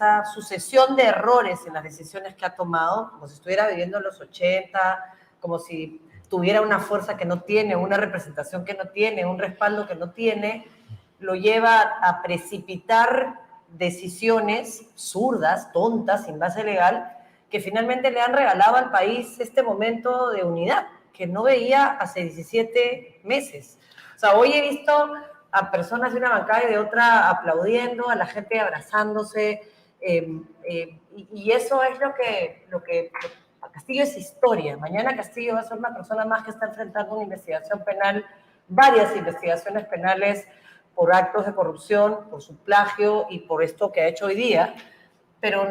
esa sucesión de errores en las decisiones que ha tomado, como si estuviera viviendo en los 80, como si tuviera una fuerza que no tiene, una representación que no tiene, un respaldo que no tiene, lo lleva a precipitar decisiones zurdas, tontas, sin base legal, que finalmente le han regalado al país este momento de unidad que no veía hace 17 meses. O sea, hoy he visto a personas de una bancada y de otra aplaudiendo, a la gente abrazándose, y eso es lo que Castillo es historia. Mañana Castillo va a ser una persona más que está enfrentando una investigación penal, varias investigaciones penales por actos de corrupción, por su plagio y por esto que ha hecho hoy día, pero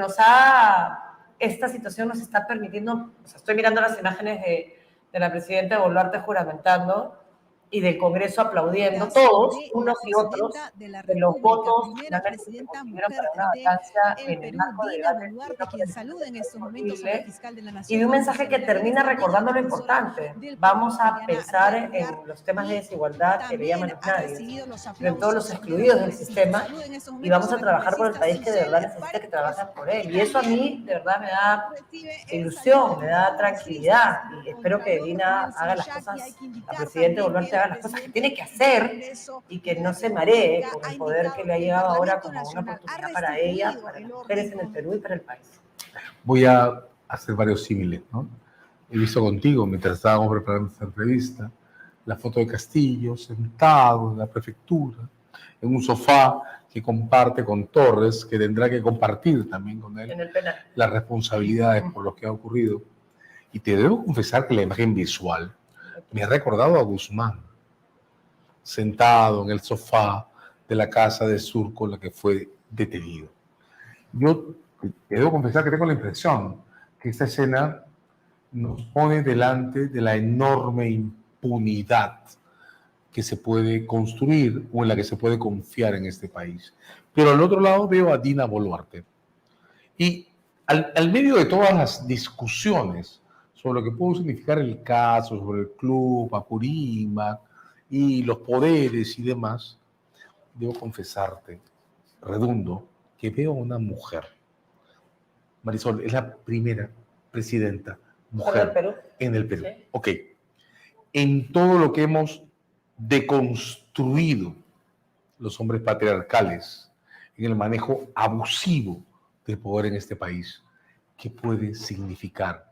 esta situación nos está permitiendo, o sea, estoy mirando las imágenes de la presidenta Boluarte juramentando y del Congreso aplaudiendo, todos, unos y otros, de los votos finalmente que se consiguieron para una vacancia en el marco de debate y de un mensaje que termina recordando lo importante. Vamos a pensar en los temas de desigualdad que le llaman los nadie, en todos los excluidos del sistema, y vamos a trabajar por el país que de verdad necesita que trabajen por él. Y eso a mí de verdad me da ilusión, me da tranquilidad, y espero que Dina haga las cosas, la presidenta Boluarte haga las cosas que tiene que hacer y que no se maree con el poder que le ha llegado ahora como una oportunidad para ella, para las mujeres en el Perú y para el país. Voy a hacer varios símiles, ¿no? He visto contigo, mientras estábamos preparando esta entrevista, la foto de Castillo sentado en la prefectura, en un sofá que comparte con Torres, que tendrá que compartir también con él en el penal las responsabilidades por lo que ha ocurrido. Y te debo confesar que la imagen visual me ha recordado a Guzmán, sentado en el sofá de la casa de Surco, en la que fue detenido. Yo te debo confesar que tengo la impresión que esta escena nos pone delante de la enorme impunidad que se puede construir o en la que se puede confiar en este país. Pero al otro lado veo a Dina Boluarte. Y al medio de todas las discusiones sobre lo que pudo significar el caso, sobre el club, Apurímac y los poderes y demás, debo confesarte, redundo, que veo a una mujer. Marisol, es la primera presidenta mujer en el Perú. Sí. Ok. En todo lo que hemos deconstruido los hombres patriarcales, en el manejo abusivo del poder en este país, ¿qué puede significar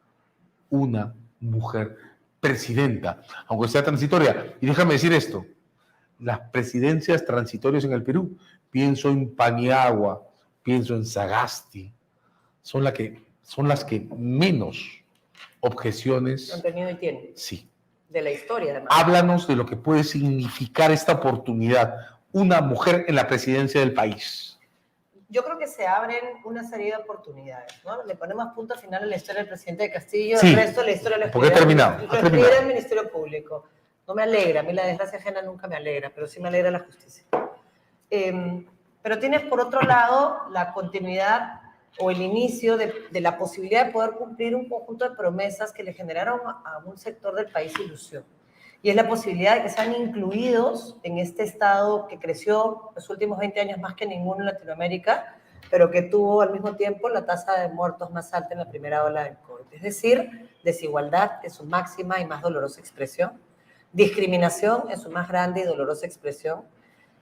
una mujer presidenta, aunque sea transitoria? Y déjame decir esto, las presidencias transitorias en el Perú, pienso en Paniagua, pienso en Sagasti, son las que menos objeciones han tenido y tienen. Sí. De la historia, además. Háblanos de lo que puede significar esta oportunidad, una mujer en la presidencia del país. Yo creo que se abren una serie de oportunidades, ¿no? Le ponemos punto final a la historia del presidente de Castillo, sí, el resto de la historia lo porque he terminado. Lo escribirá el Ministerio Público. No me alegra, a mí la desgracia ajena nunca me alegra, pero sí me alegra la justicia. Pero tienes por otro lado la continuidad o el inicio de la posibilidad de poder cumplir un conjunto de promesas que le generaron a un sector del país ilusión. Y es la posibilidad de que sean incluidos en este Estado que creció los últimos 20 años más que ninguno en Latinoamérica, pero que tuvo al mismo tiempo la tasa de muertos más alta en la primera ola del COVID. Es decir, desigualdad en su máxima y más dolorosa expresión, discriminación en su más grande y dolorosa expresión,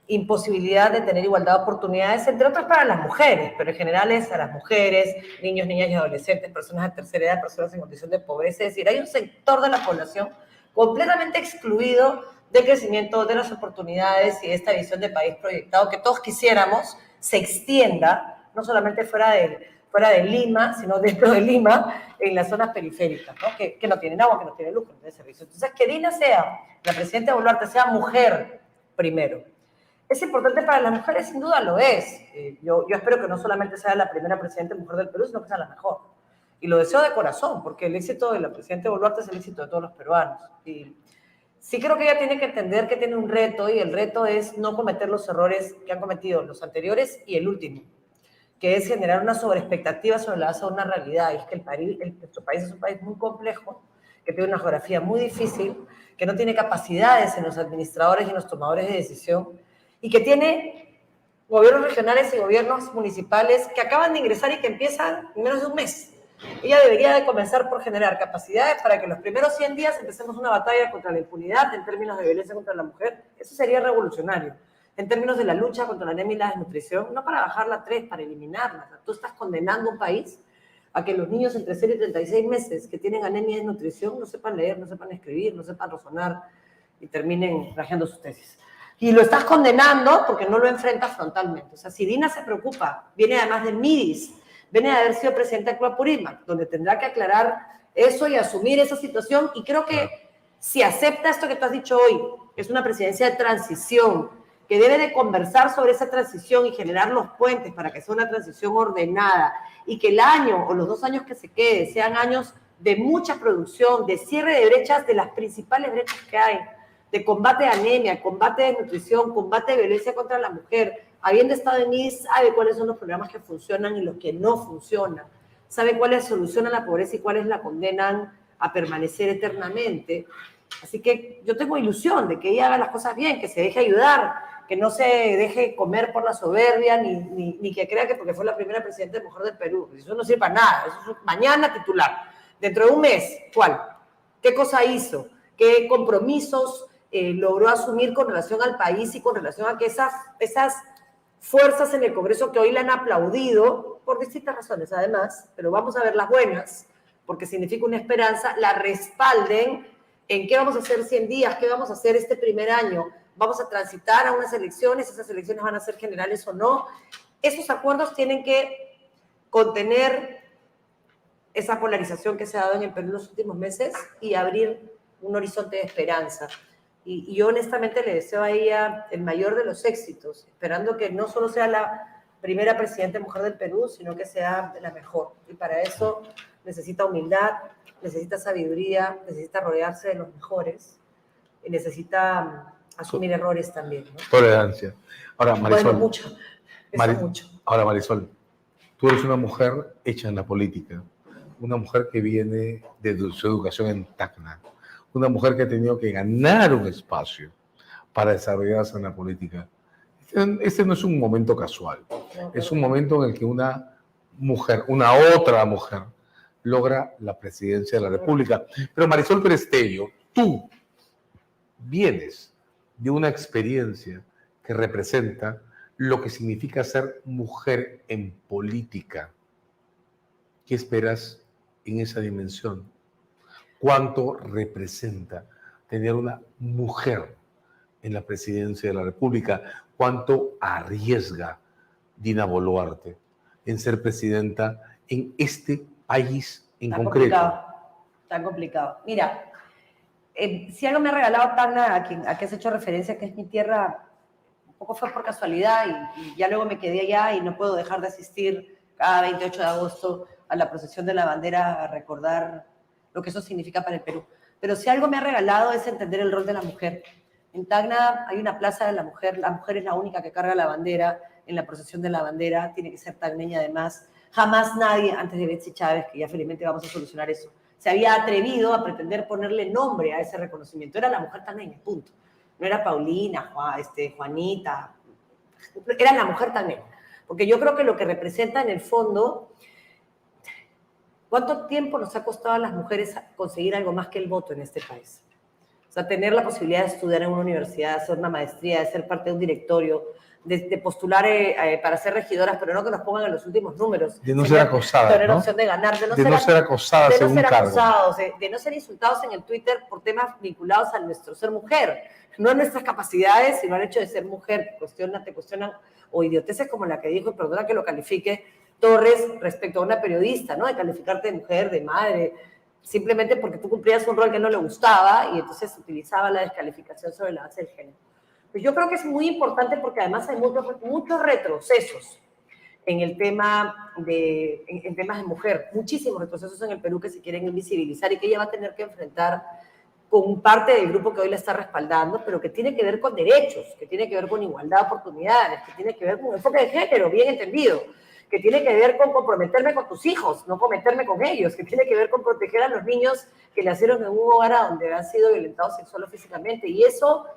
imposibilidad de tener igualdad de oportunidades, entre otras para las mujeres, pero en general es a las mujeres, niños, niñas y adolescentes, personas de tercera edad, personas en condición de pobreza. Es decir, hay un sector de la población completamente excluido del crecimiento, de las oportunidades y de esta visión de país proyectado que todos quisiéramos se extienda, no solamente fuera de Lima, sino dentro de Lima, en las zonas periféricas, ¿no? Que no tienen agua, que no tienen luz, que no tienen servicios. Entonces, que Dina sea, la presidenta Boluarte sea mujer primero. Es importante para las mujeres, sin duda lo es. Yo espero que no solamente sea la primera presidenta mujer del Perú, sino que sea la mejor. Y lo deseo de corazón, porque el éxito de la presidenta Boluarte es el éxito de todos los peruanos. Y sí creo que ella tiene que entender que tiene un reto, y el reto es no cometer los errores que han cometido los anteriores y el último, que es generar una sobreexpectativa sobre la base de una realidad. Y es que nuestro país es un país muy complejo, que tiene una geografía muy difícil, que no tiene capacidades en los administradores y en los tomadores de decisión, y que tiene gobiernos regionales y gobiernos municipales que acaban de ingresar y que empiezan en menos de un mes. Ella debería de comenzar por generar capacidades para que los primeros 100 días empecemos una batalla contra la impunidad en términos de violencia contra la mujer. Eso sería revolucionario. En términos de la lucha contra la anemia y la desnutrición, no para bajarla a 3, para eliminarla. Tú estás condenando a un país a que los niños entre 0 y 36 meses que tienen anemia y desnutrición no sepan leer, no sepan escribir, no sepan razonar y terminen plagiando sus tesis. Y lo estás condenando porque no lo enfrentas frontalmente. O sea, si Dina se preocupa, viene además del MIDIS, viene de haber sido presidenta de Club Apurímac, donde tendrá que aclarar eso y asumir esa situación. Y creo que si acepta esto que tú has dicho hoy, que es una presidencia de transición, que debe de conversar sobre esa transición y generar los puentes para que sea una transición ordenada y que el año o los 2 años que se quede sean años de mucha producción, de cierre de brechas, de las principales brechas que hay, de combate de anemia, combate de desnutrición, combate de violencia contra la mujer. Habiendo estado en IS, sabe cuáles son los programas que funcionan y los que no funcionan. Sabe cuáles solucionan la pobreza y cuáles la condenan a permanecer eternamente. Así que yo tengo ilusión de que ella haga las cosas bien, que se deje ayudar, que no se deje comer por la soberbia, ni que crea que porque fue la primera presidenta de mujer del Perú. Eso no sirve para nada. Eso es mañana titular. Dentro de un mes, ¿cuál? ¿Qué cosa hizo? ¿Qué compromisos logró asumir con relación al país y con relación a que esas fuerzas en el Congreso que hoy le han aplaudido, por distintas razones además, pero vamos a ver las buenas, porque significa una esperanza, la respalden en qué vamos a hacer 100 días, qué vamos a hacer este primer año, vamos a transitar a unas elecciones, esas elecciones van a ser generales o no. Esos acuerdos tienen que contener esa polarización que se ha dado en el Perú en los últimos meses y abrir un horizonte de esperanza. Y yo honestamente le deseo a ella el mayor de los éxitos, esperando que no solo sea la primera presidenta mujer del Perú, sino que sea la mejor. Y para eso necesita humildad, necesita sabiduría, necesita rodearse de los mejores, y necesita asumir errores también, ¿no? Tolerancia. Ahora, Marisol. Bueno, mucho. Mucho. Ahora, Marisol, tú eres una mujer hecha en la política, una mujer que viene de su educación en Tacna, una mujer que ha tenido que ganar un espacio para desarrollarse en la política. Este no es un momento casual, es un momento en el que una mujer, una otra mujer, logra la presidencia de la República. Pero Marisol Pérez Tello, tú vienes de una experiencia que representa lo que significa ser mujer en política. ¿Qué esperas en esa dimensión? ¿Cuánto representa tener una mujer en la presidencia de la República? ¿Cuánto arriesga Dina Boluarte en ser presidenta en este país en concreto? Tan complicado. Mira, si algo me ha regalado Tacna, a que has hecho referencia, que es mi tierra, un poco fue por casualidad y ya luego me quedé allá y no puedo dejar de asistir cada 28 de agosto a la procesión de la bandera a recordar lo que eso significa para el Perú. Pero si algo me ha regalado es entender el rol de la mujer. En Tacna hay una plaza de la mujer es la única que carga la bandera en la procesión de la bandera, tiene que ser tacneña además. Jamás nadie, antes de Betsy Chávez, que ya felizmente vamos a solucionar eso, se había atrevido a pretender ponerle nombre a ese reconocimiento. Era la mujer tacneña, punto. No era Paulina, Juanita, era la mujer tacneña. Porque yo creo que lo que representa en el fondo, ¿cuánto tiempo nos ha costado a las mujeres conseguir algo más que el voto en este país? O sea, tener la posibilidad de estudiar en una universidad, hacer una maestría, de ser parte de un directorio, de postular para ser regidoras, pero no que nos pongan en los últimos números. De no ser acosadas, tener ¿no? opción de ganar, de no ser acosadas en un cargo. De no ser insultados en el Twitter por temas vinculados a nuestro ser mujer. No a nuestras capacidades, sino al hecho de ser mujer. Te cuestionan, o idioteces como la que dijo, y perdona que lo califique, Torres respecto a una periodista, ¿no? De calificarte de mujer, de madre, simplemente porque tú cumplías un rol que no le gustaba y entonces utilizaba la descalificación sobre la base del género. Pues yo creo que es muy importante porque además hay muchos retrocesos en el tema en temas de mujer, muchísimos retrocesos en el Perú que se quieren invisibilizar y que ella va a tener que enfrentar con parte del grupo que hoy la está respaldando, pero que tiene que ver con derechos, que tiene que ver con igualdad de oportunidades, que tiene que ver con enfoque de género, bien entendido, que tiene que ver con comprometerme con tus hijos, no cometerme con ellos, que tiene que ver con proteger a los niños que nacieron en un hogar donde han sido violentados sexual o físicamente. Y eso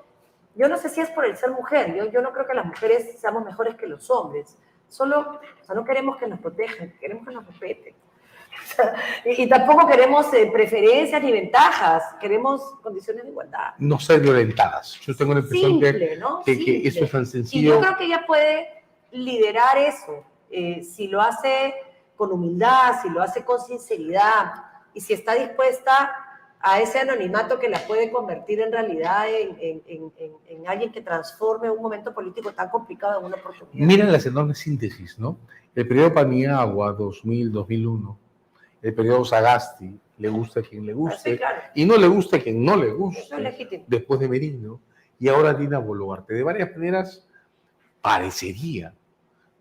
yo no sé si es por el ser mujer, yo no creo que las mujeres seamos mejores que los hombres, solo, o sea, no queremos que nos protejan, queremos que nos respeten. O sea, y tampoco queremos preferencias ni ventajas, queremos condiciones de igualdad. No ser violentadas. Yo tengo la impresión Simple, ¿no? que eso es tan Y sencillo. yo creo que ella puede liderar eso, si lo hace con humildad, si lo hace con sinceridad, y si está dispuesta a ese anonimato que la puede convertir en realidad en alguien que transforme un momento político tan complicado en una oportunidad. Miren las enormes síntesis, ¿no? El periodo Paniagua, 2000-2001, el periodo Sagasti, le gusta a quien le guste, Sí, claro. y no le gusta a quien no le guste, Eso es legítimo. después de Merino, y ahora Dina Boluarte. De varias maneras, parecería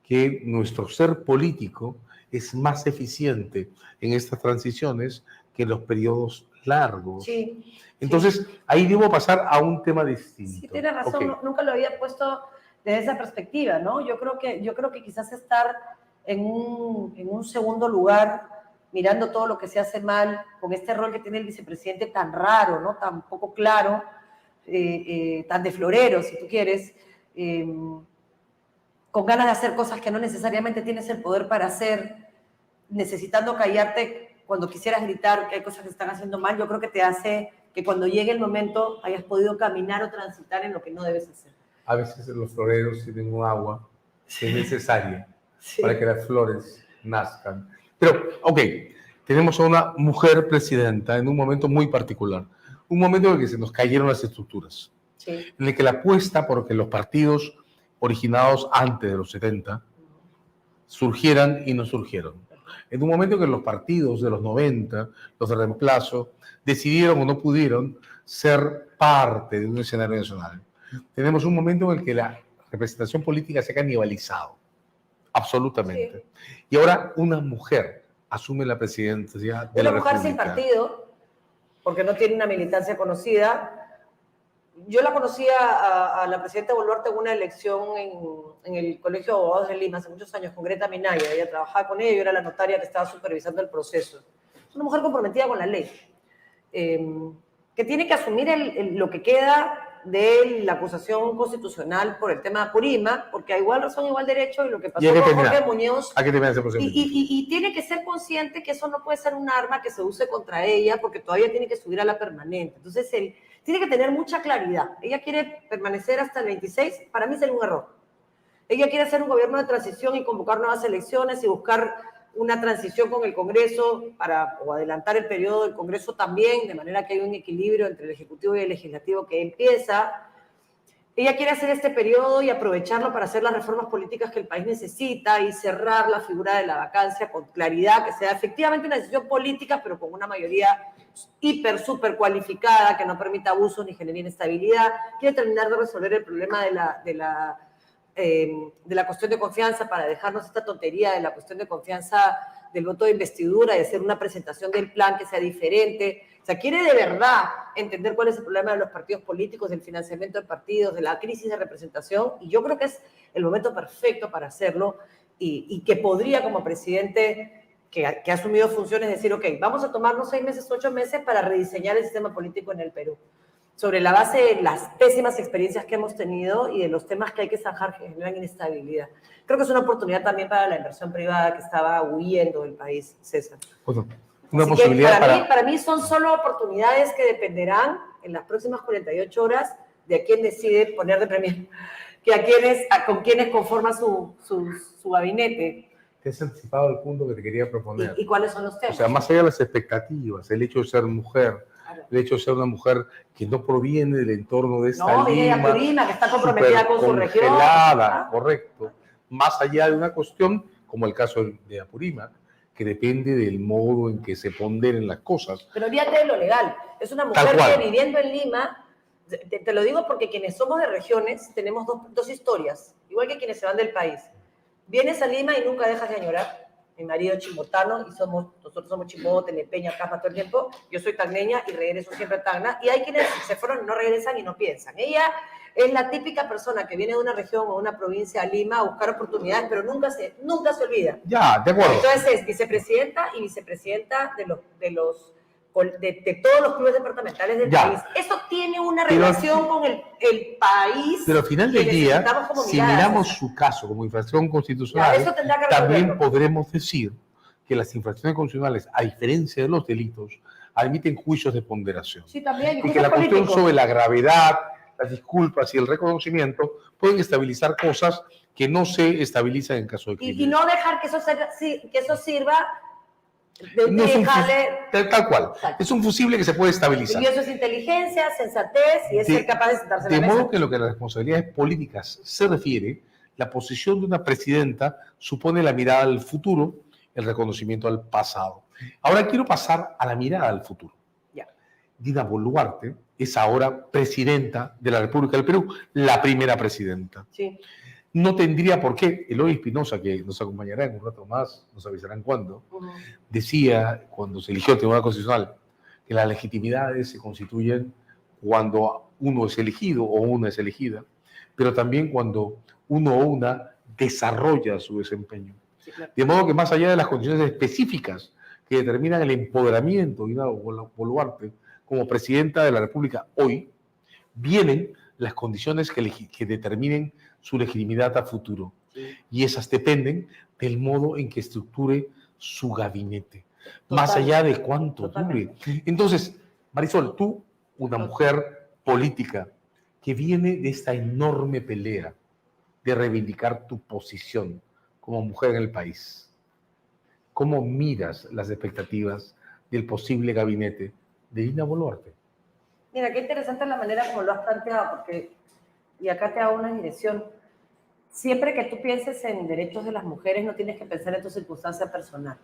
que nuestro ser político es más eficiente en estas transiciones que en los periodos largos. Sí. Entonces, sí. ahí debo pasar a un tema distinto. Sí, tienes razón, Okay. nunca lo había puesto desde esa perspectiva, ¿no? Yo creo que quizás estar en un segundo lugar, mirando todo lo que se hace mal, con este rol que tiene el vicepresidente tan raro, ¿no? Tan poco claro, tan de florero, si tú quieres, con ganas de hacer cosas que no necesariamente tienes el poder para hacer, necesitando callarte cuando quisieras gritar que hay cosas que están haciendo mal, yo creo que te hace que cuando llegue el momento hayas podido caminar o transitar en lo que no debes hacer. A veces los floreros tienen un agua que es necesaria Sí. para que las flores nazcan. Pero, ok, tenemos a una mujer presidenta en un momento muy particular, un momento en el que se nos cayeron las estructuras, Sí. en el que la apuesta porque los partidos originados antes de los 70 surgieran y no surgieron. En un momento en que los partidos de los 90, los de reemplazo, decidieron o no pudieron ser parte de un escenario nacional. Tenemos un momento en el que la representación política se ha canibalizado, absolutamente. Sí. Y ahora una mujer asume la presidencia de la República. Una mujer sin partido, porque no tiene una militancia conocida. Yo la conocí a la presidenta Boluarte en una elección en el Colegio de Abogados de Lima hace muchos años con Greta Minaya. Ella trabajaba con ella, yo era la notaria que estaba supervisando el proceso. Es una mujer comprometida con la ley, que tiene que asumir lo que queda de la acusación constitucional por el tema de Apurímac, porque a igual razón, igual derecho, y lo que pasó con Jorge Muñoz. ¿A qué termina ese proceso? Y tiene que ser consciente que eso no puede ser un arma que se use contra ella, porque todavía tiene que subir a la permanente. Entonces, él tiene que tener mucha claridad. Ella quiere permanecer hasta el 26, para mí sería un error. Ella quiere hacer un gobierno de transición y convocar nuevas elecciones y buscar una transición con el Congreso o adelantar el periodo del Congreso también, de manera que haya un equilibrio entre el Ejecutivo y el Legislativo que empieza. Ella quiere hacer este periodo y aprovecharlo para hacer las reformas políticas que el país necesita y cerrar la figura de la vacancia con claridad, que sea efectivamente una decisión política, pero con una mayoría súper cualificada, que no permita abusos ni genere inestabilidad. Quiere terminar de resolver el problema de la cuestión de confianza para dejarnos esta tontería de la cuestión de confianza del voto de investidura y hacer una presentación del plan que sea diferente. O sea, quiere de verdad entender cuál es el problema de los partidos políticos, del financiamiento de partidos, de la crisis de representación, y yo creo que es el momento perfecto para hacerlo y que podría, como presidente que ha asumido funciones, decir, ok, vamos a tomarnos 6 meses, 8 meses para rediseñar el sistema político en el Perú, sobre la base de las pésimas experiencias que hemos tenido y de los temas que hay que zanjar que generan inestabilidad. Creo que es una oportunidad también para la inversión privada que estaba huyendo del país, César. Bueno, una posibilidad para mí son solo oportunidades que dependerán en las próximas 48 horas de a quién decide poner de premier, con quienes conforma su gabinete. Te has anticipado el punto que te quería proponer. ¿Y cuáles son los temas? O sea, más allá de las expectativas, el hecho de ser mujer, claro, el hecho de ser una mujer que no proviene del entorno de esta Lima, que está comprometida con su región. Correcto. Más allá de una cuestión, como el caso de Apurímac, que depende del modo en que se ponderen las cosas. Pero olvídate de lo legal. Es una mujer que viviendo en Lima, te lo digo porque quienes somos de regiones tenemos dos historias, igual que quienes se van del país. Vienes a Lima y nunca dejas de añorar. Mi marido es chimbotano y nosotros somos Chimbo, Tenepeña, Cama todo el tiempo. Yo soy tacneña y regreso siempre a Tacna. Y hay quienes se fueron y no regresan y no piensan. Ella es la típica persona que viene de una región o una provincia a Lima a buscar oportunidades, pero nunca se olvida. Ya, de acuerdo. Entonces es vicepresidenta y vicepresidenta de los de todos los clubes departamentales del Ya. país. Eso tiene una Pero relación con el país. Pero al final del que día, necesitamos como si mirada, miramos César. su caso como infracción Ya, constitucional, eso tendrá que también resolverlo. podremos decir que las infracciones constitucionales, a diferencia de los delitos, admiten juicios de ponderación. Sí, también. Y que la cuestión político. sobre la gravedad, las disculpas y el reconocimiento pueden estabilizar cosas que no se estabilizan en caso de crimen. Y no dejar que eso sirva de No es un dejarle... tal cual. Exacto. Es un fusible que se puede estabilizar. Y eso es inteligencia, sensatez y es ser capaz de sentarse en la De mesa. modo que en lo que a las responsabilidades políticas se refiere, la posición de una presidenta supone la mirada al futuro, el reconocimiento al pasado. Ahora quiero pasar a la mirada al futuro. Ya. Dina Boluarte es ahora presidenta de la República del Perú, la primera presidenta. Sí. No tendría por qué. Eloy Espinosa, que nos acompañará en un rato más, nos avisarán cuándo, decía cuando se eligió el Tribunal Constitucional que las legitimidades se constituyen cuando uno es elegido o una es elegida, pero también cuando uno o una desarrolla su desempeño. Sí, claro. De modo que más allá de las condiciones específicas que determinan el empoderamiento de Dina Boluarte como presidenta de la República hoy, vienen las condiciones que determinen su legitimidad a futuro. Sí. Y esas dependen del modo en que estructure su gabinete, Total. más allá de cuánto Totalmente. dure. Entonces, Marisol, tú, una mujer política que viene de esta enorme pelea de reivindicar tu posición como mujer en el país, ¿cómo miras las expectativas del posible gabinete de Dina Boluarte? Mira, qué interesante la manera como lo has planteado, porque, y acá te hago una dirección, siempre que tú pienses en derechos de las mujeres, no tienes que pensar en tu circunstancia personal.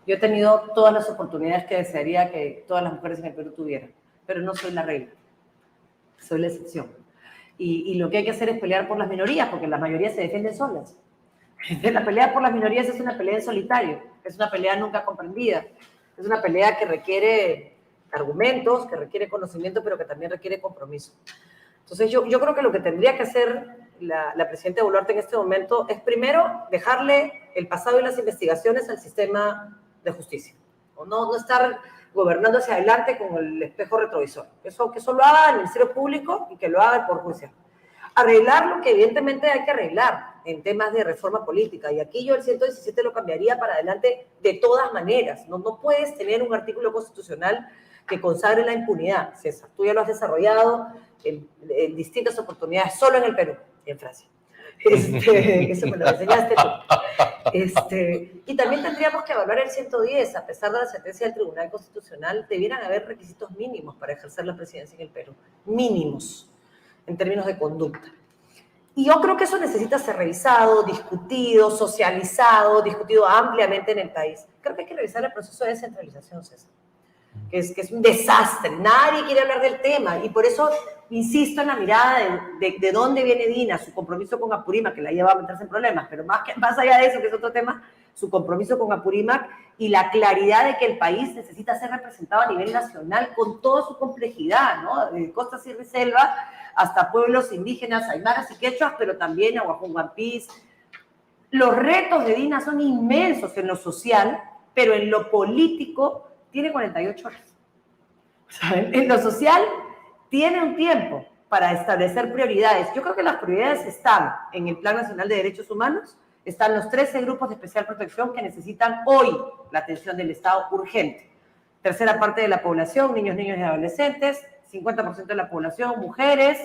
Yo he tenido todas las oportunidades que desearía que todas las mujeres en el Perú tuvieran, pero no soy la regla, soy la excepción. Y lo que hay que hacer es pelear por las minorías, porque las mayorías se defienden solas. La pelea por las minorías es una pelea en solitario, es una pelea nunca comprendida, es una pelea que requiere argumentos, que requiere conocimiento, pero que también requiere compromiso. Entonces yo creo que lo que tendría que hacer la presidenta Boluarte en este momento es primero dejarle el pasado y las investigaciones al sistema de justicia, o no estar gobernando hacia adelante con el espejo retrovisor. Que eso lo haga el Ministerio Público y que lo haga el Poder Judicial. Arreglar lo que evidentemente hay que arreglar en temas de reforma política. Y aquí yo el 117 lo cambiaría para adelante de todas maneras. No puedes tener un artículo constitucional que consagre la impunidad, César. Tú ya lo has desarrollado en distintas oportunidades, solo en el Perú y en Francia. Eso me lo enseñaste tú. Y también tendríamos que evaluar el 110. A pesar de la sentencia del Tribunal Constitucional, debieran haber requisitos mínimos para ejercer la presidencia en el Perú. Mínimos, en términos de conducta. Y yo creo que eso necesita ser revisado, discutido, socializado, discutido ampliamente en el país. Creo que hay que revisar el proceso de descentralización, César, que es un desastre. Nadie quiere hablar del tema y por eso insisto en la mirada de dónde viene Dina, su compromiso con Apurímac, que la lleva a meterse en problemas, pero más allá de eso, que es otro tema, su compromiso con Apurímac y la claridad de que el país necesita ser representado a nivel nacional con toda su complejidad, ¿no? De costa, sierra y selva, hasta pueblos indígenas, aymaras y quechuas, pero también Aguajuampís. Los retos de Dina son inmensos en lo social, pero en lo político tiene 48 horas. ¿Saben? En lo social tiene un tiempo para establecer prioridades. Yo creo que las prioridades están en el Plan Nacional de Derechos Humanos, están los 13 grupos de especial protección que necesitan hoy la atención del Estado urgente. Tercera parte de la población, niños y adolescentes, 50% de la población, mujeres,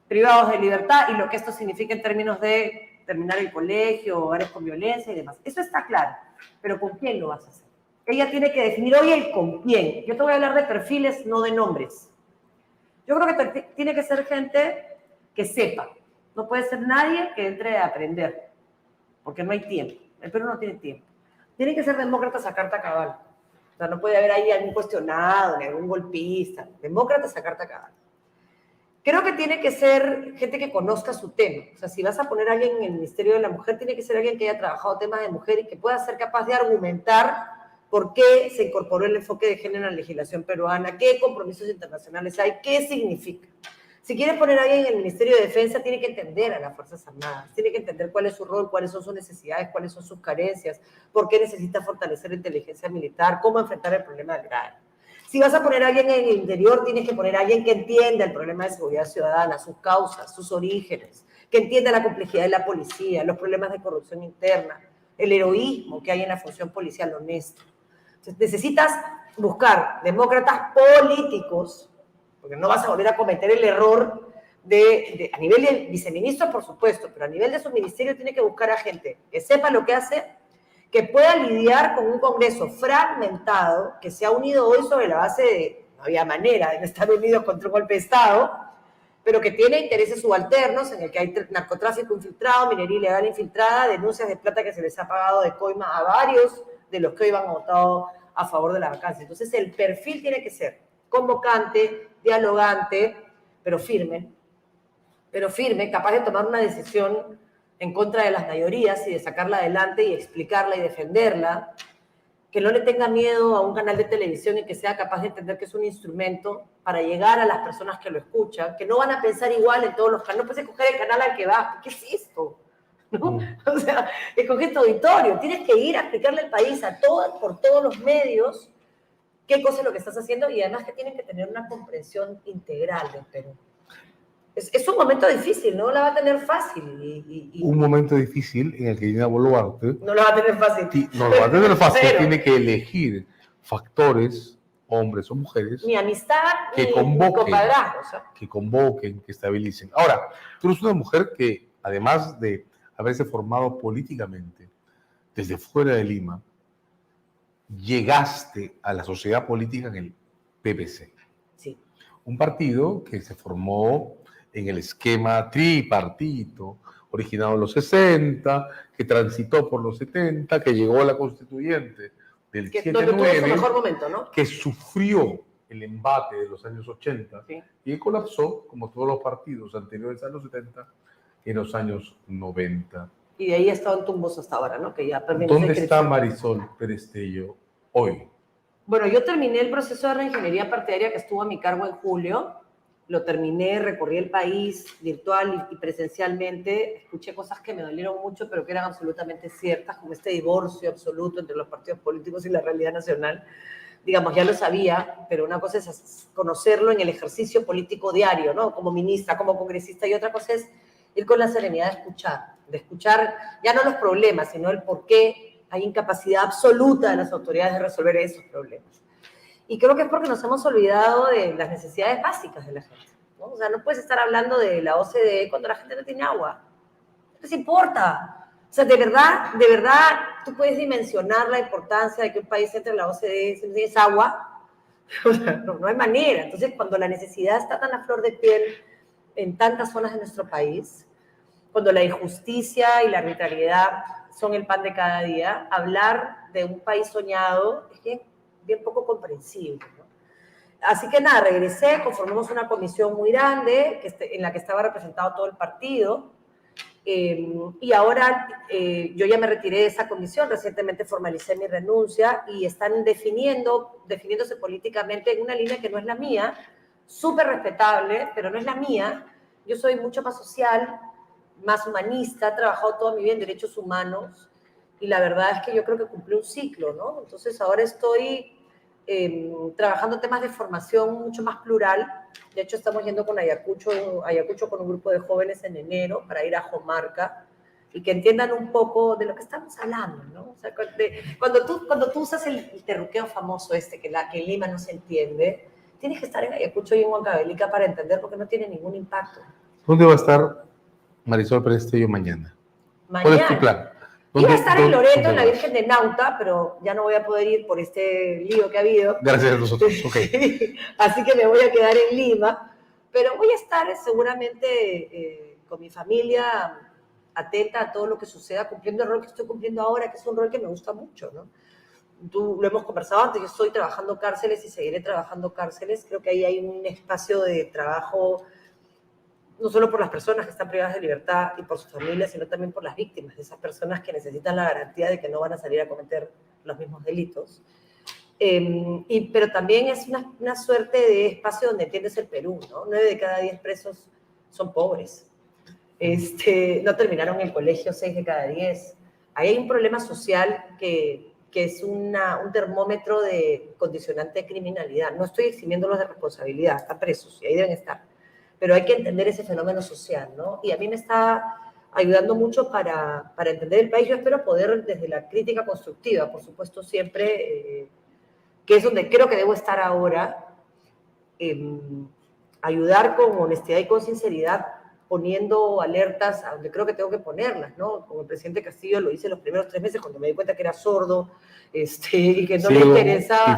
privados de libertad, y lo que esto significa en términos de terminar el colegio, hogares con violencia y demás. Eso está claro, pero ¿con quién lo vas a hacer? Ella tiene que definir hoy el con quién. Yo te voy a hablar de perfiles, no de nombres. Yo creo que tiene que ser gente que sepa. No puede ser nadie que entre a aprender, porque no hay tiempo. El Perú no tiene tiempo. Tienen que ser demócratas a carta cabal. O sea, no puede haber ahí algún cuestionado, ni algún golpista. Demócratas a carta cabal. Creo que tiene que ser gente que conozca su tema. O sea, si vas a poner a alguien en el Ministerio de la Mujer, tiene que ser alguien que haya trabajado temas de mujer y que pueda ser capaz de argumentar por qué se incorporó el enfoque de género en la legislación peruana, qué compromisos internacionales hay, qué significa. Si quiere poner a alguien en el Ministerio de Defensa, tiene que entender a las Fuerzas Armadas, tiene que entender cuál es su rol, cuáles son sus necesidades, cuáles son sus carencias, por qué necesita fortalecer la inteligencia militar, cómo enfrentar el problema del grave. Si vas a poner a alguien en el interior, tienes que poner a alguien que entienda el problema de seguridad ciudadana, sus causas, sus orígenes, que entienda la complejidad de la policía, los problemas de corrupción interna, el heroísmo que hay en la función policial honesta. Entonces, necesitas buscar demócratas políticos, porque no vas a volver a cometer el error a nivel de viceministros, por supuesto, pero a nivel de su ministerio tiene que buscar a gente que sepa lo que hace, que pueda lidiar con un Congreso fragmentado, que se ha unido hoy sobre la base de, no había manera de no estar unidos contra un golpe de Estado, pero que tiene intereses subalternos en el que hay narcotráfico infiltrado, minería ilegal infiltrada, denuncias de plata que se les ha pagado de coima a varios de los que hoy han votado a favor de la vacancia. Entonces el perfil tiene que ser convocante, dialogante, pero firme, capaz de tomar una decisión en contra de las mayorías y de sacarla adelante y explicarla y defenderla, que no le tenga miedo a un canal de televisión y que sea capaz de entender que es un instrumento para llegar a las personas que lo escuchan, que no van a pensar igual en todos los canales. No puedes escoger el canal al que vas. ¿Qué es esto? ¿No? O sea, escoges tu auditorio. Tienes que ir a explicarle al país por todos los medios qué cosa es lo que estás haciendo y además que tienen que tener una comprensión integral del Perú. Es un momento difícil, no la va a tener fácil. Un momento difícil en el que Dina Boluarte no la va a tener fácil. No lo va a tener fácil, Pero tiene que elegir factores, hombres o mujeres, ni amistad, que ni convoquen, ¿sabes? que convoquen, que estabilicen. Ahora, tú eres una mujer que, además de haberse formado políticamente desde fuera de Lima, llegaste a la sociedad política en el PPC. Sí. Un partido que se formó en el esquema tripartito, originado en los 60, que transitó por los 70, que llegó a la constituyente del 7-9, mejor momento, ¿no? que sufrió el embate de los años 80 sí. Y que colapsó, como todos los partidos anteriores a los 70, en los años 90. Y de ahí ha estado en tumbos hasta ahora, ¿no? Que ya ¿Dónde está Marisol Perestello hoy? Bueno, yo terminé el proceso de reingeniería partidaria que estuvo a mi cargo en julio. Lo terminé, recorrí el país virtual y presencialmente. Escuché cosas que me dolieron mucho, pero que eran absolutamente ciertas, como este divorcio absoluto entre los partidos políticos y la realidad nacional. Digamos, ya lo sabía, pero una cosa es conocerlo en el ejercicio político diario, ¿no? Como ministra, como congresista, y otra cosa es ir con la serenidad de escuchar ya no los problemas, sino el por qué hay incapacidad absoluta de las autoridades de resolver esos problemas. Y creo que es porque nos hemos olvidado de las necesidades básicas de la gente, ¿no? O sea, no puedes estar hablando de la OCDE cuando la gente no tiene agua. ¿Qué les importa? O sea, de verdad, tú puedes dimensionar la importancia de que un país entre en la OCDE si no tienes agua. O sea, no hay manera. Entonces, cuando la necesidad está tan a flor de piel en tantas zonas de nuestro país, cuando la injusticia y la arbitrariedad son el pan de cada día, hablar de un país soñado es bien poco comprensible, ¿no? Así que nada, regresé, conformamos una comisión muy grande en la que estaba representado todo el partido, y ahora yo ya me retiré de esa comisión, recientemente formalicé mi renuncia y están definiéndose políticamente en una línea que no es la mía, súper respetable, pero no es la mía. Yo soy mucho más social, más humanista, he trabajado toda mi vida en derechos humanos y la verdad es que yo creo que cumplí un ciclo, ¿no? Entonces ahora estoy trabajando temas de formación mucho más plural. De hecho, estamos yendo con Ayacucho con un grupo de jóvenes en enero para ir a Jomarca y que entiendan un poco de lo que estamos hablando, ¿no? O sea, cuando tú usas el terruqueo famoso que en Lima no se entiende, tienes que estar en Ayacucho y en Huancavelica para entender porque no tiene ningún impacto. ¿Dónde va a estar Marisol Perestello mañana? ¿Cuál es tu plan? Iba a estar en Loreto, en la Virgen de Nauta, pero ya no voy a poder ir por este lío que ha habido. Gracias a nosotros, ok. Así que me voy a quedar en Lima, pero voy a estar seguramente con mi familia atenta a todo lo que suceda, cumpliendo el rol que estoy cumpliendo ahora, que es un rol que me gusta mucho, ¿no? Tú lo hemos conversado antes, yo estoy trabajando cárceles y seguiré trabajando cárceles. Creo que ahí hay un espacio de trabajo no solo por las personas que están privadas de libertad y por sus familias, sino también por las víctimas, de esas personas que necesitan la garantía de que no van a salir a cometer los mismos delitos. Pero también es una suerte de espacio donde entiendes el Perú, ¿no? 9 de cada 10 presos son pobres. No terminaron el colegio 6 de cada 10. Ahí hay un problema social que que es un termómetro de condicionante de criminalidad. No estoy eximiéndolos de responsabilidad, están presos y ahí deben estar. Pero hay que entender ese fenómeno social, ¿no? Y a mí me está ayudando mucho para entender el país. Yo espero poder, desde la crítica constructiva, por supuesto, siempre, que es donde creo que debo estar ahora, ayudar con honestidad y con sinceridad, poniendo alertas a donde creo que tengo que ponerlas, ¿no? Como el presidente Castillo lo hice los primeros 3 meses cuando me di cuenta que era sordo y que no le interesaba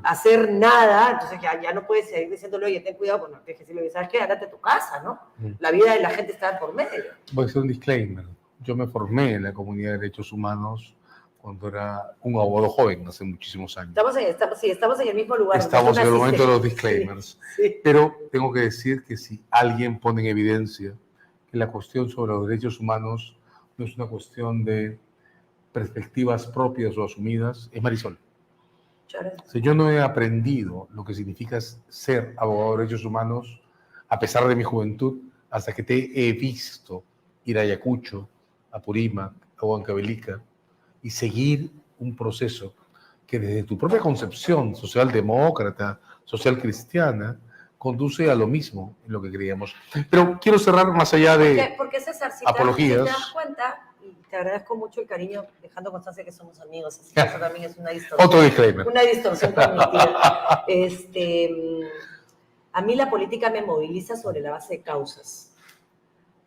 hacer nada, entonces ya no puedes seguir diciéndole, oye, ten cuidado, bueno, tienes que decirle, ¿sabes qué? Ándate a tu casa, ¿no? La vida de la gente está por medio. Voy a hacer un disclaimer. Yo me formé en la comunidad de derechos humanos cuando era un abogado joven, hace muchísimos años. Estamos en el mismo lugar. Estamos en el momento de los disclaimers. Sí. Pero tengo que decir que si alguien pone en evidencia que la cuestión sobre los derechos humanos no es una cuestión de perspectivas propias o asumidas, es Marisol. O sea, yo no he aprendido lo que significa ser abogado de derechos humanos a pesar de mi juventud hasta que te he visto ir a Ayacucho, a Purímac, a Huancavelica y seguir un proceso que desde tu propia concepción socialdemócrata, social cristiana, conduce a lo mismo en lo que creíamos. Pero quiero cerrar más allá de porque César, si apologías. Si te das cuenta, y te agradezco mucho el cariño, dejando constancia que somos amigos, así que eso también es una distorsión. Otro disclaimer. Una distorsión cognitiva. A mí la política me moviliza sobre la base de causas.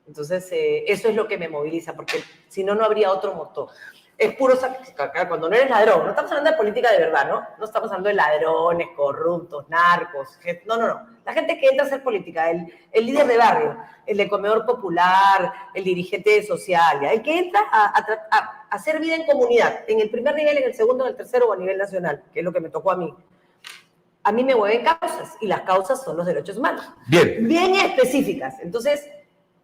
Entonces, eso es lo que me moviliza, porque si no, no habría otro motor. Es puro sacrificio. Cuando no eres ladrón, no estamos hablando de política de verdad, ¿no? No estamos hablando de ladrones, corruptos, narcos. No. La gente que entra a hacer política, el líder de barrio, el de comedor popular, el dirigente social, ¿ya? El que entra a hacer vida en comunidad, en el primer nivel, en el segundo, en el tercero o a nivel nacional, que es lo que me tocó a mí. A mí me mueven causas, y las causas son los derechos humanos. Bien específicas. Entonces,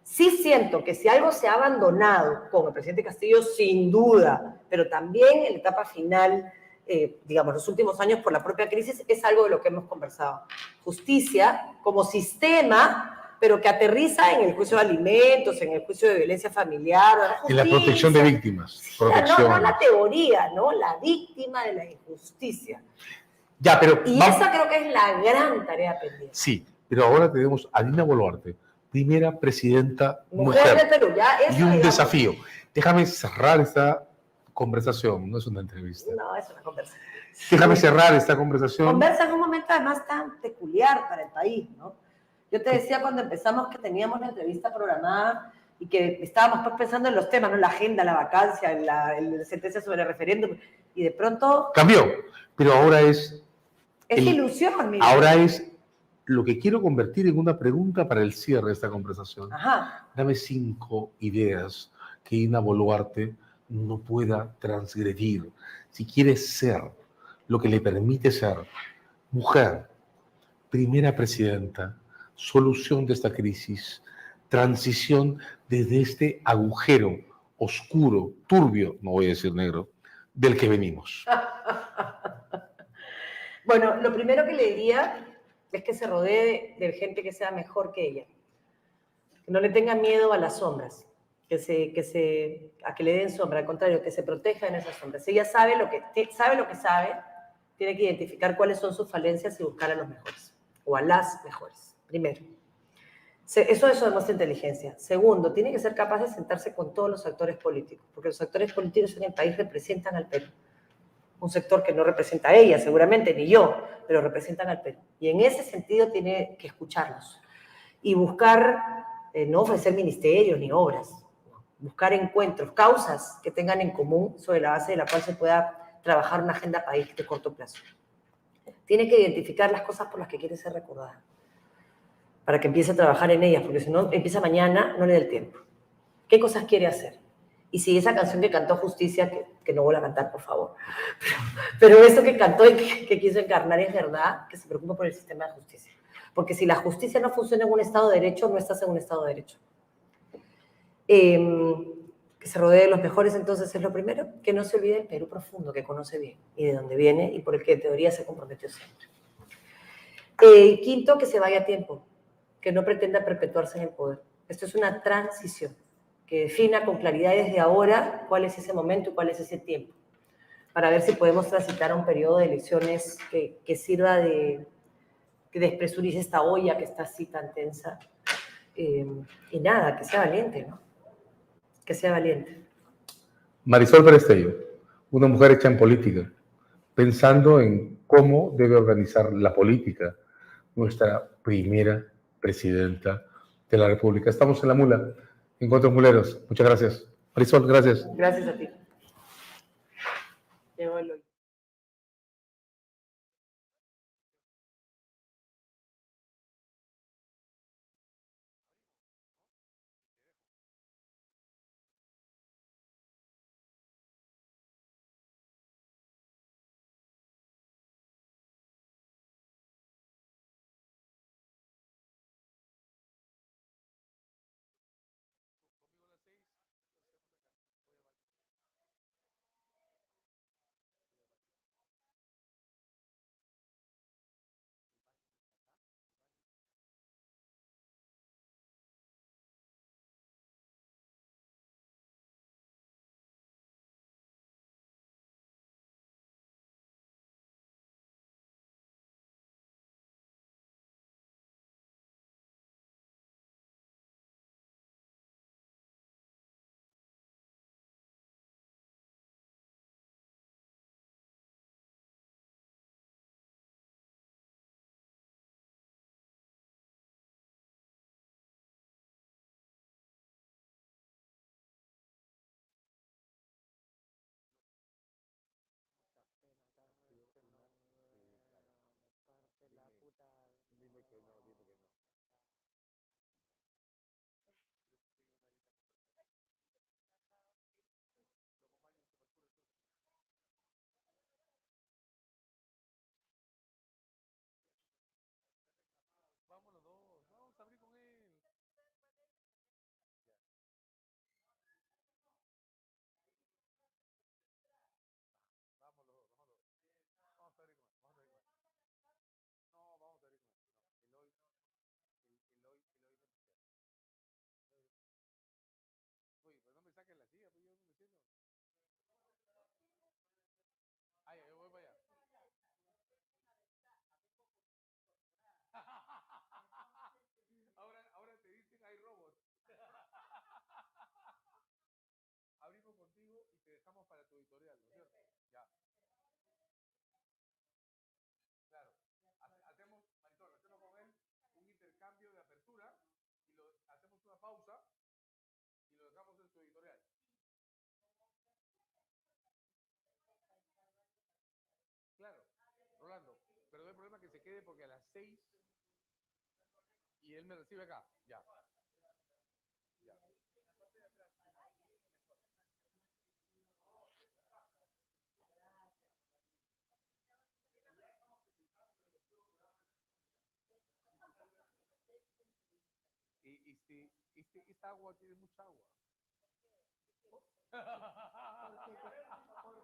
sí siento que si algo se ha abandonado con el presidente Castillo, sin duda, pero también en la etapa final, digamos, los últimos años por la propia crisis, es algo de lo que hemos conversado. Justicia como sistema, pero que aterriza en el juicio de alimentos, en el juicio de violencia familiar. En la protección de víctimas. No la teoría, ¿no? La víctima de la injusticia. Ya, pero y esa creo que es la gran tarea pendiente. Sí, pero ahora tenemos a Dina Boluarte, primera presidenta mujer de Perú, ya eso, y un desafío. Déjame cerrar esta conversación, no es una entrevista. No, es una conversación. Déjame cerrar esta conversación. Conversa en un momento además tan peculiar para el país, ¿no? Yo te decía cuando empezamos que teníamos la entrevista programada y que estábamos pues pensando en los temas, ¿no? La agenda, la vacancia, la sentencia sobre el referéndum, y de pronto... Cambió, pero ahora es... ilusión, mira. Ahora es lo que quiero convertir en una pregunta para el cierre de esta conversación. Ajá. Dame 5 ideas que Dina Boluarte no pueda transgredir. Si quiere ser lo que le permite ser mujer, primera presidenta, solución de esta crisis, transición desde este agujero oscuro, turbio, no voy a decir negro, del que venimos. Bueno, lo primero que le diría es que se rodee de gente que sea mejor que ella. Que no le tenga miedo a las sombras, a que le den sombra, al contrario, que se proteja en esas sombras. Si ella sabe lo que sabe, tiene que identificar cuáles son sus falencias y buscar a los mejores, o a las mejores, primero. Eso demuestra inteligencia. Segundo, tiene que ser capaz de sentarse con todos los actores políticos, porque los actores políticos en el país representan al Perú. Un sector que no representa a ella, seguramente, ni yo, pero representan al Perú. Y en ese sentido tiene que escucharlos y buscar, no ofrecer ministerios ni obras, buscar encuentros, causas que tengan en común sobre la base de la cual se pueda trabajar una agenda país de corto plazo. Tiene que identificar las cosas por las que quiere ser recordada, para que empiece a trabajar en ellas, porque si no empieza mañana, no le da el tiempo. ¿Qué cosas quiere hacer? Y si esa canción que cantó Justicia, que no vuelva a cantar, por favor, pero eso que cantó y que quiso encarnar es verdad, que se preocupa por el sistema de justicia. Porque si la justicia no funciona en un Estado de Derecho, no estás en un Estado de Derecho. Que se rodee de los mejores, entonces, es lo primero. Que no se olvide el Perú profundo, que conoce bien, y de dónde viene, y por el que en teoría se comprometió siempre. Quinto, que se vaya a tiempo, que no pretenda perpetuarse en el poder. Esto es una transición, que defina con claridad desde ahora cuál es ese momento y cuál es ese tiempo. para ver si podemos transitar a un periodo de elecciones que sirva que despresurice esta olla que está así tan tensa. Y nada, que sea valiente, ¿no? Que sea valiente. Marisol Perestello, una mujer hecha en política, pensando en cómo debe organizar la política nuestra primera presidenta de la República. Estamos en La Mula, Encuentros Muleros. Muchas gracias. Marisol, gracias. Gracias a ti. Llegó el hoy.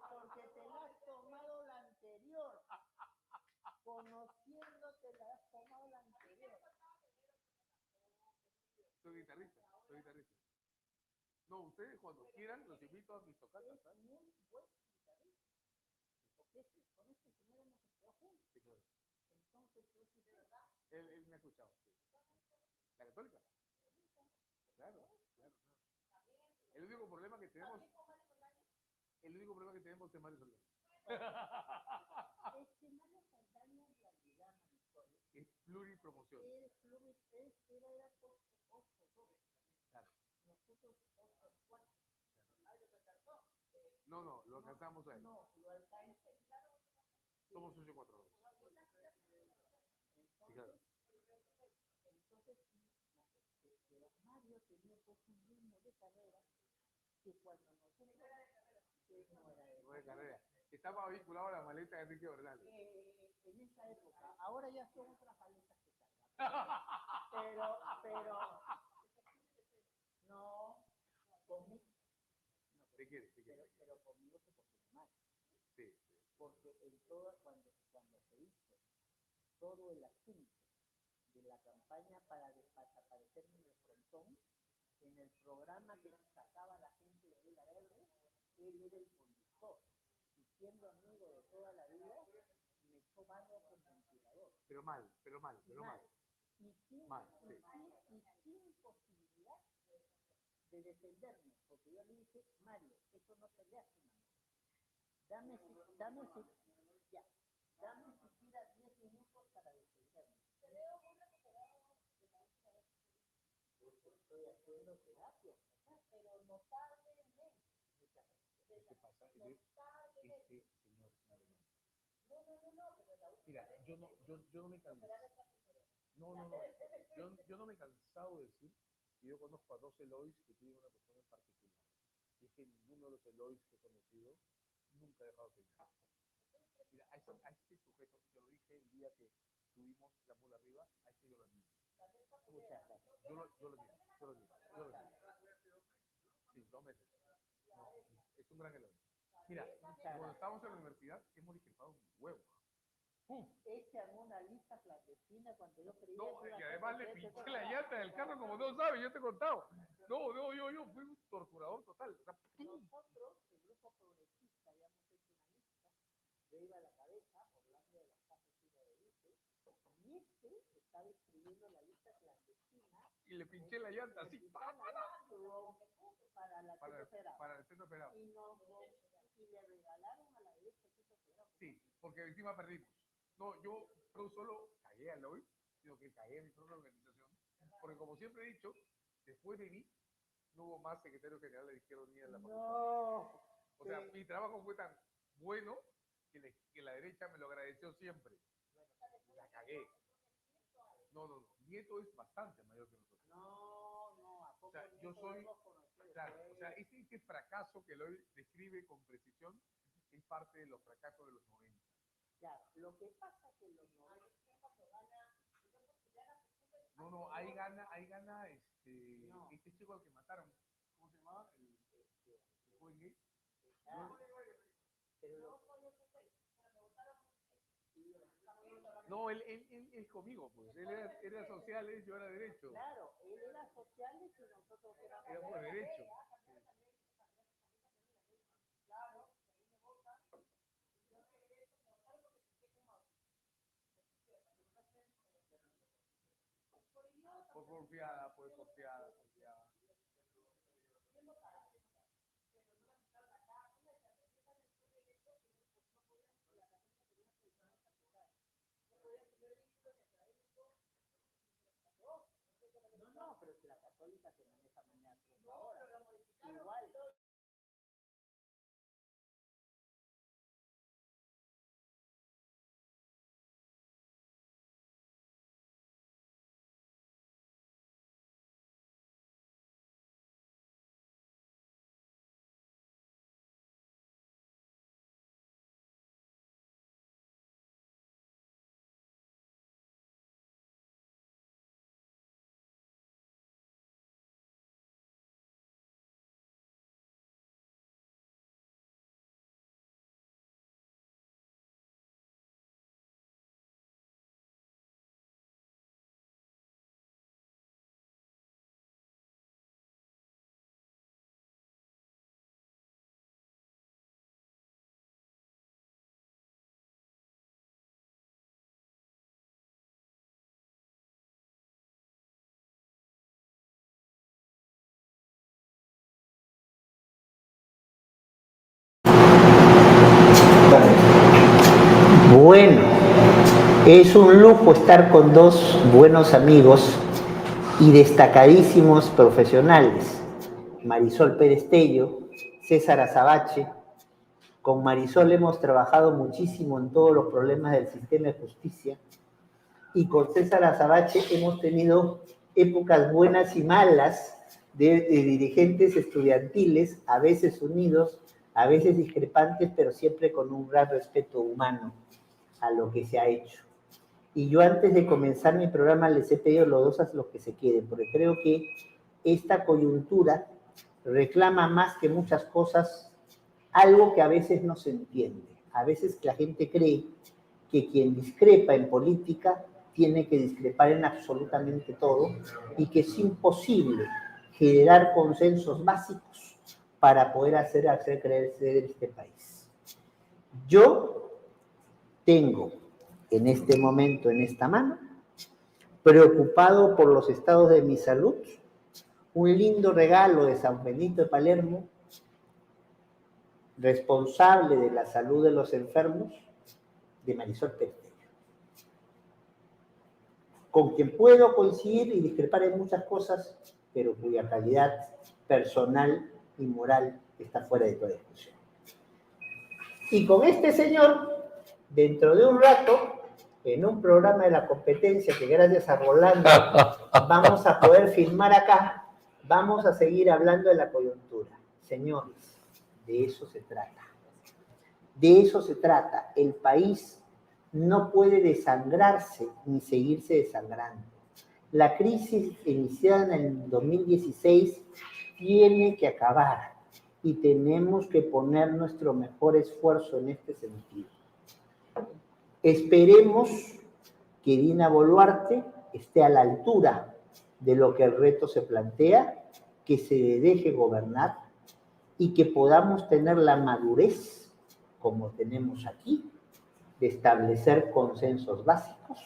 Porque te la has tomado la anterior. Conociéndote la has tomado la anterior. Soy guitarrista. No, ustedes cuando quieran los invito a mis tocatas. Es muy buen guitarrista. Porque con este señor hemos estado juntos. Sí, claro. Entonces, es verdad. Él me ha escuchado. Sí. ¿La católica? Claro. El único problema que tenemos es Mario Soldán. Mario Saldaña en realidad, Marisol, Es pluripromoción. era por dos. Claro. Nosotros por cuatro. No, lo alcanzamos a él. No, lo alcanza. Somos 842. Sí, claro. Entonces, Mario tenía pues un ritmo de carrera que cuando nosotros no era de carrera. Estaba vinculado a la maleta de Enrique Bernal. En esa época, ahora ya son otras maletas que cargan. Pero, no, conmigo. ¿Te quieres? Pero conmigo se portó mal. Sí. Porque en todo, cuando se hizo todo el asunto de la campaña para desaparecerme en el frontón, en el programa que sacaba la gente de la R, él era el conductor. Y siendo amigo de toda la vida, me echó mano con ventilador. Pero mal. Y sin, Mal, y sí. sin posibilidad de defenderme, porque yo le dije, Mario, eso no se le hace, mano. Dame siquiera 10 minutos para defenderme. Estoy haciendo terapia, pero notablemente. ¿Qué pasa? Señor, mira, yo no me canso. No. Yo no me he cansado de decir que yo conozco a 2 Eloys que tienen una persona en particular. Y es que ninguno de los Eloys que he conocido nunca ha dejado señal. Mira, a este sujeto, te lo dije el día que tuvimos la mula arriba, a este yo lo admiro. Muchas gracias. Yo lo admiro. Sí, 2 meses. No, es un gran Eloy. Mira, cuando estábamos en la universidad, hemos discrepado un huevo. Este armó una lista clandestina cuando yo creía No, que iba a y ser además le presidente pinché de la la llanta del carro como no sabes, yo te he contado. No, yo fui un torturador total. O sea, Nosotros, el grupo progresista, habíamos hecho una lista. Yo iba a la cabeza, Orlando de las Casas iba de vice, y este estaba escribiendo la lista clandestina. y le pinché la llanta así. Para la Centro Federal. Para el centro operado. Y le regalaron a la derecha el Centro Federal. Sí, porque encima perdimos. No, yo no solo cagué a Eloy, sino que cagué a mi propia organización. Porque como siempre he dicho, después de mí, no hubo más secretario general de Izquierda Unida en la facultad. No. O sea, mi trabajo fue tan bueno que la derecha me lo agradeció siempre. La cagué. No. Nieto es bastante mayor que nosotros. No, ¿a poco? O sea, yo soy... Claro, o sea, este fracaso que Eloy describe con precisión es parte de los fracasos de los 90. Claro, lo que pasa es que los 90... No, ahí gana este chico al que mataron. ¿Cómo se llamaba? El joven gay. No, él es conmigo, pues. Él era sociales, yo era derecho. Claro, él era sociales y nosotros éramos... Era por derecho. Porfiada. No, pero si la católica se maneja mañana ahora. Igual. Bueno, es un lujo estar con dos buenos amigos y destacadísimos profesionales. Marisol Pérez Tello, César Azabache. Con Marisol hemos trabajado muchísimo en todos los problemas del sistema de justicia y con César Azabache hemos tenido épocas buenas y malas de dirigentes estudiantiles, a veces unidos, a veces discrepantes, pero siempre con un gran respeto humano a lo que se ha hecho. Y yo antes de comenzar mi programa les he pedido a los dos a los que se queden, porque creo que esta coyuntura reclama más que muchas cosas algo que a veces no se entiende. A veces la gente cree que quien discrepa en política tiene que discrepar en absolutamente todo y que es imposible generar consensos básicos para poder hacer crecer este país. Yo tengo en este momento en esta mano, preocupado por los estados de mi salud, un lindo regalo de San Benito de Palermo, responsable de la salud de los enfermos, de Marisol Pérez, con quien puedo coincidir y discrepar en muchas cosas, pero cuya calidad personal y moral está fuera de toda discusión. Y con este señor, dentro de un rato, en un programa de la competencia que gracias a Rolando vamos a poder filmar acá, vamos a seguir hablando de la coyuntura. Señores, de eso se trata. De eso se trata. El país no puede desangrarse ni seguirse desangrando. La crisis iniciada en el 2016 tiene que acabar y tenemos que poner nuestro mejor esfuerzo en este sentido. Esperemos que Dina Boluarte esté a la altura de lo que el reto se plantea, que se deje gobernar y que podamos tener la madurez, como tenemos aquí, de establecer consensos básicos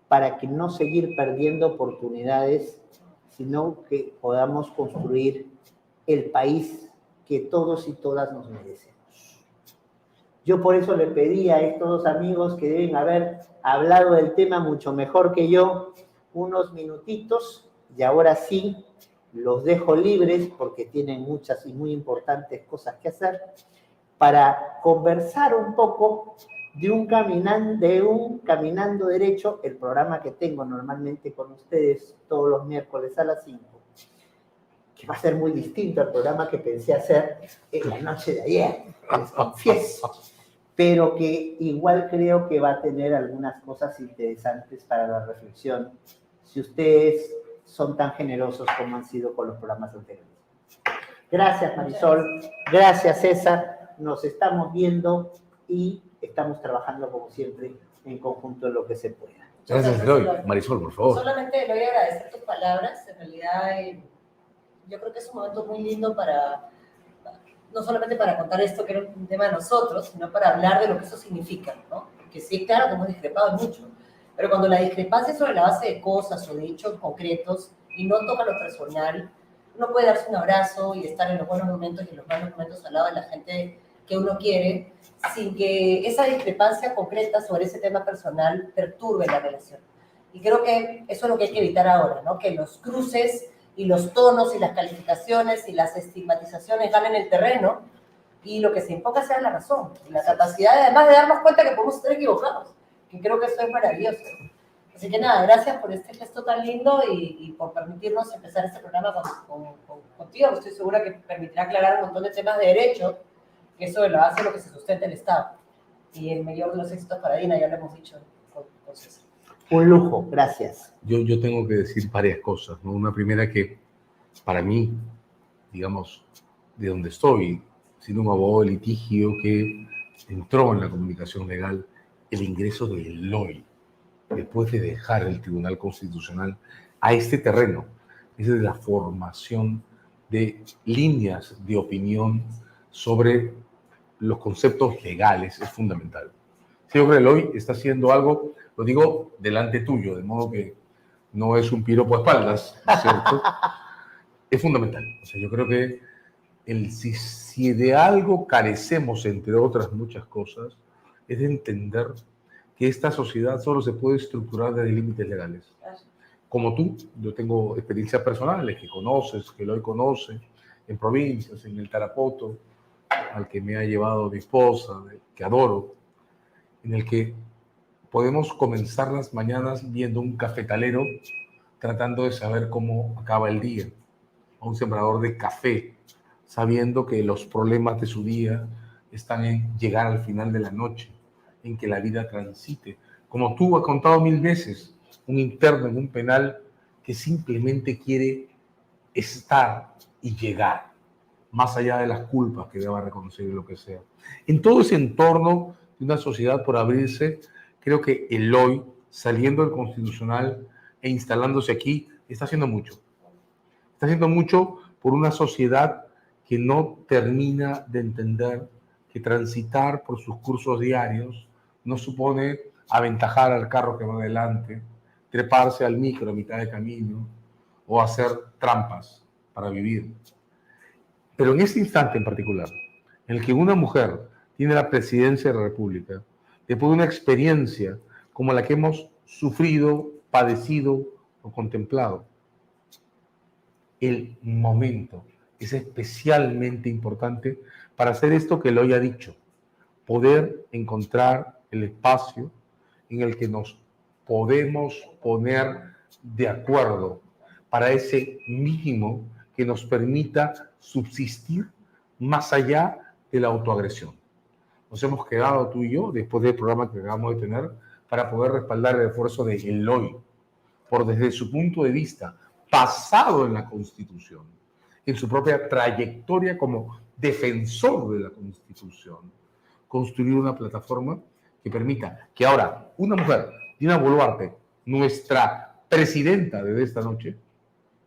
para que no seguir perdiendo oportunidades, sino que podamos construir el país que todos y todas nos merecemos. Yo por eso le pedí a estos dos amigos que deben haber hablado del tema mucho mejor que yo, unos minutitos, y ahora sí los dejo libres porque tienen muchas y muy importantes cosas que hacer, para conversar un poco de un Caminando Derecho, el programa que tengo normalmente con ustedes todos los miércoles a las 5, que va a ser muy distinto al programa que pensé hacer en la noche de ayer, les confieso, pero que igual creo que va a tener algunas cosas interesantes para la reflexión, si ustedes son tan generosos como han sido con los programas anteriores. Gracias, Marisol. Gracias, César. Nos estamos viendo y estamos trabajando, como siempre, en conjunto en lo que se pueda. Gracias, Eloy. Marisol, por favor. Solamente le voy a agradecer tus palabras. En realidad, yo creo que es un momento muy lindo para, no solamente para contar esto, que era un tema de nosotros, sino para hablar de lo que eso significa, ¿no? Porque sí, claro que hemos discrepado mucho, pero cuando la discrepancia es sobre la base de cosas o de hechos concretos y no toca lo personal, uno puede darse un abrazo y estar en los buenos momentos y en los malos momentos al lado de la gente que uno quiere, sin que esa discrepancia concreta sobre ese tema personal perturbe la relación. Y creo que eso es lo que hay que evitar ahora, ¿no? Que los cruces y los tonos y las calificaciones y las estigmatizaciones ganen el terreno y lo que se imponga sea la razón y la capacidad, además de darnos cuenta que podemos estar equivocados, que creo que eso es maravilloso. Así que nada, gracias por este gesto tan lindo y por permitirnos empezar este programa contigo. Estoy segura que permitirá aclarar un montón de temas de derecho, que eso lo hace lo que se sustenta el Estado. Y el mayor de los éxitos para Dina, ya lo hemos dicho con César. Un lujo, gracias. Yo tengo que decir varias cosas, ¿no? Una primera que, para mí, digamos, de donde estoy, siendo un abogado de litigio que entró en la comunicación legal, el ingreso de Eloy, después de dejar el Tribunal Constitucional, a este terreno, es de la formación de líneas de opinión sobre los conceptos legales, es fundamental. Sí, yo creo que Eloy está haciendo algo, lo digo delante tuyo, de modo que no es un piropo a espaldas, ¿cierto? Es fundamental. O sea, yo creo que si de algo carecemos, entre otras muchas cosas, es de entender que esta sociedad solo se puede estructurar desde límites legales. Como tú, yo tengo experiencias personales que conoces, que Eloy conoce, en provincias, en el Tarapoto, al que me ha llevado mi esposa, que adoro, en el que podemos comenzar las mañanas viendo un cafetalero tratando de saber cómo acaba el día, a un sembrador de café, sabiendo que los problemas de su día están en llegar al final de la noche, en que la vida transite. Como tú has contado 1000 veces, un interno en un penal que simplemente quiere estar y llegar, más allá de las culpas que deba reconocer y lo que sea. En todo ese entorno de una sociedad por abrirse, creo que Eloy, saliendo del Constitucional e instalándose aquí, está haciendo mucho. Está haciendo mucho por una sociedad que no termina de entender que transitar por sus cursos diarios no supone aventajar al carro que va adelante, treparse al micro a mitad de camino o hacer trampas para vivir. Pero en este instante en particular, en el que una mujer tiene la presidencia de la República, después de una experiencia como la que hemos sufrido, padecido o contemplado, el momento es especialmente importante para hacer esto que lo haya dicho, poder encontrar el espacio en el que nos podemos poner de acuerdo para ese mínimo que nos permita subsistir más allá de la autoagresión. Nos hemos quedado tú y yo, después del programa que acabamos de tener, para poder respaldar el esfuerzo de Eloy, por desde su punto de vista, basado en la Constitución, en su propia trayectoria como defensor de la Constitución, construir una plataforma que permita que ahora una mujer, Dina Boluarte, nuestra presidenta de esta noche,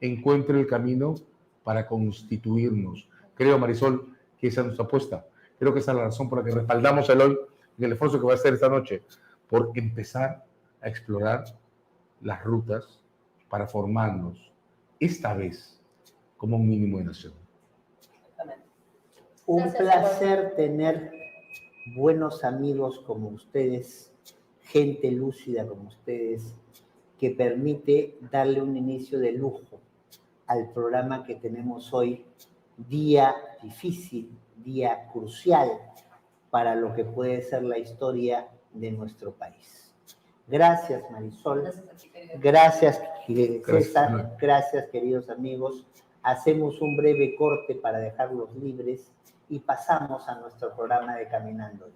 encuentre el camino para constituirnos. Creo, Marisol, que esa es nuestra apuesta. Creo que esa es la razón por la que respaldamos a Eloy en el esfuerzo que va a hacer esta noche, por empezar a explorar las rutas para formarnos, esta vez, como un mínimo de nación. Un placer tener buenos amigos como ustedes, gente lúcida como ustedes, que permite darle un inicio de lujo al programa que tenemos hoy, día difícil, día crucial para lo que puede ser la historia de nuestro país. Gracias, Marisol. Gracias, César. Gracias, queridos amigos. Hacemos un breve corte para dejarlos libres y pasamos a nuestro programa de Caminando.